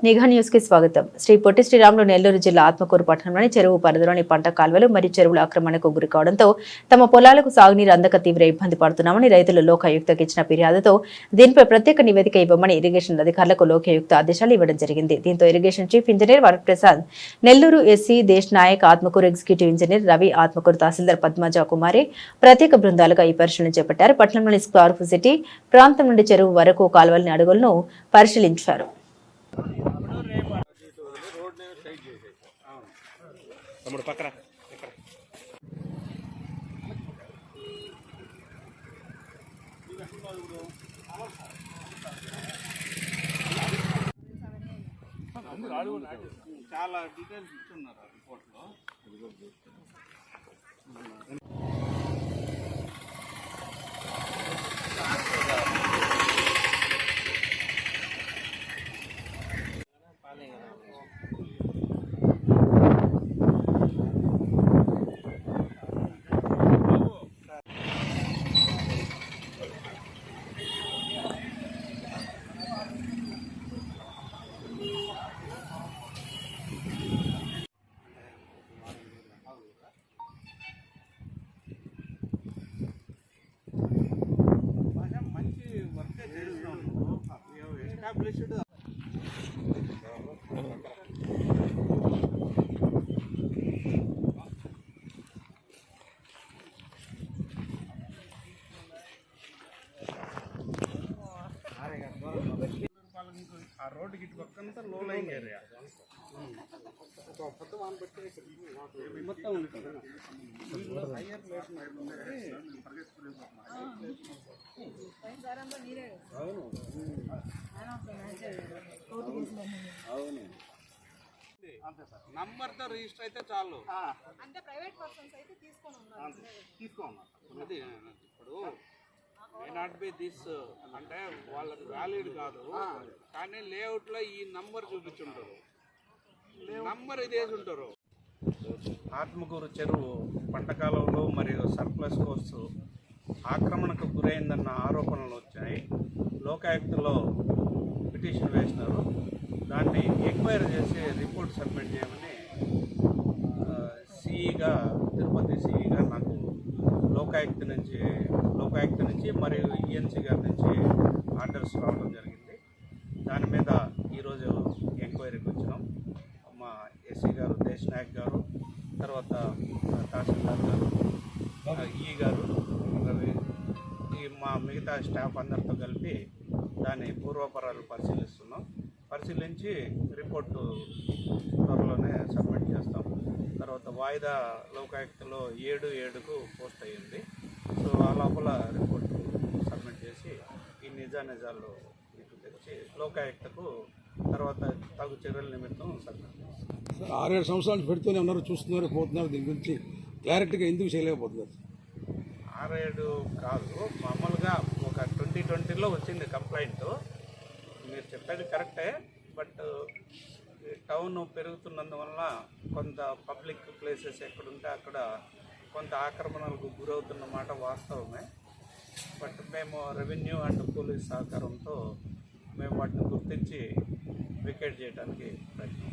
నిఘా న్యూస్ కి స్వాగతం. శ్రీ పొట్టి శ్రీరాములు నెల్లూరు జిల్లా ఆత్మకూరు పట్టణంలోని చెరువు పరిధిలోని పంట కాల్వలు మరియు చెరువుల ఆక్రమణకు గురి కావడంతో తమ పొలాలకు సాగునీరు అందక తీవ్ర ఇబ్బంది పడుతున్నామని రైతులు లోకాయుక్తకు ఇచ్చిన ఫిర్యాదుతో దీనిపై ప్రత్యేక నివేదిక ఇవ్వమని ఇరిగేషన్ అధికారులకు లోకాయుక్త ఆదేశాలు ఇవ్వడం జరిగింది. దీంతో irrigation chief engineer Varaprasad, Nellore SE Desh Nayak, Atmakur executive engineer Ravi, Atmakur తహసీల్దార్ పద్మజ కుమారి ప్రత్యేక బృందాలుగా ఈ పరిశీలన చేపట్టారు. పట్టణంలోని స్కార్ఫ్ సిటీ ప్రాంతం నుండి చెరువు వరకు కాలువల్ని అడుగులను పరిశీలించారు. తమ్ముడు పక్కన చాలా డీటెయిల్స్ ఇస్తున్నారు రిపోర్ట్లో. ఆ రోడ్డుకి ఇటు పక్కంతా లో లైన్ ఏరియా మొత్తం హయ్యర్ ప్లేస్ అవును అవును అంతే సార్. నంబర్తో రిజిస్టర్ అయితే చాలు. అంటే ప్రైవేట్ పర్సన్స్ అయితే తీసుకోమన్నారు. అది ఇప్పుడు మే నాట్ బి దిస్ అంటే వాళ్ళకి వ్యాలిడ్ కాదు, కానీ లేఅవుట్లో ఈ నంబర్ చూపించుంటారు, నంబర్ ఇది వేసి ఉంటారు. ఆత్మకూరు చెరువు పంటకాలంలో మరియు సర్ప్లస్ కోర్సు ఆక్రమణకు గురైందన్న ఆరోపణలు వచ్చాయి. లోకాయుక్తలో పిటిషన్ వేసినారు. దాన్ని ఎంక్వైరీ చేసి రిపోర్ట్ సబ్మిట్ చేయమని సిఈగా, తిరుపతి సిఈగా నాకు లోకాయుక్త నుంచి మరియు ఈఎన్సీ గారి నుంచి ఆర్డర్స్ రావడం జరిగింది. దాని మీద ఈరోజు ఎంక్వైరీకి వచ్చినాం. మా ఎస్సీ గారు, దేశ్ నాయక్ గారు, తర్వాత తహసీల్దార్ గారు, ఈ గారు, రవి, ఈ మా మిగతా స్టాఫ్ అందరితో కలిపి దాని పూర్వపరాలు పరిశీలించి రిపోర్టు త్వరలోనే సబ్మిట్ చేస్తాం. తర్వాత వాయిదా లోకాయుక్తలో 7/7కు పోస్ట్ అయ్యింది. సో ఆ లోపల రిపోర్టు సబ్మిట్ చేసి ఈ నిజాలు ఇటు తెచ్చి లోకాయుక్తకు తర్వాత తగు చర్యల నిమిత్తం సబ్మిట్ చేస్తాం. 6-7 సంవత్సరాలు పెడుతూనే ఉన్నారు, చూస్తున్నారు, పోతున్నారు. దీని గురించి క్లారిటీగా ఎందుకు చేయలేకపోతున్నారు? 6-7 కాదు, మామూలుగా ఒక 2020లో వచ్చింది కంప్లైంట్. మీరు చెప్పేది కరెక్టే, బట్ టౌన్ పెరుగుతున్నందువల్ల కొంత పబ్లిక్ ప్లేసెస్ ఎక్కడుంటే అక్కడ కొంత ఆక్రమణలకు గురవుతున్న మాట వాస్తవమే. బట్ మేము రెవెన్యూ అండ్ పోలీస్ సహకారంతో మేము వాటిని గుర్తించి వికెట్ చేయడానికి ప్రయత్నం.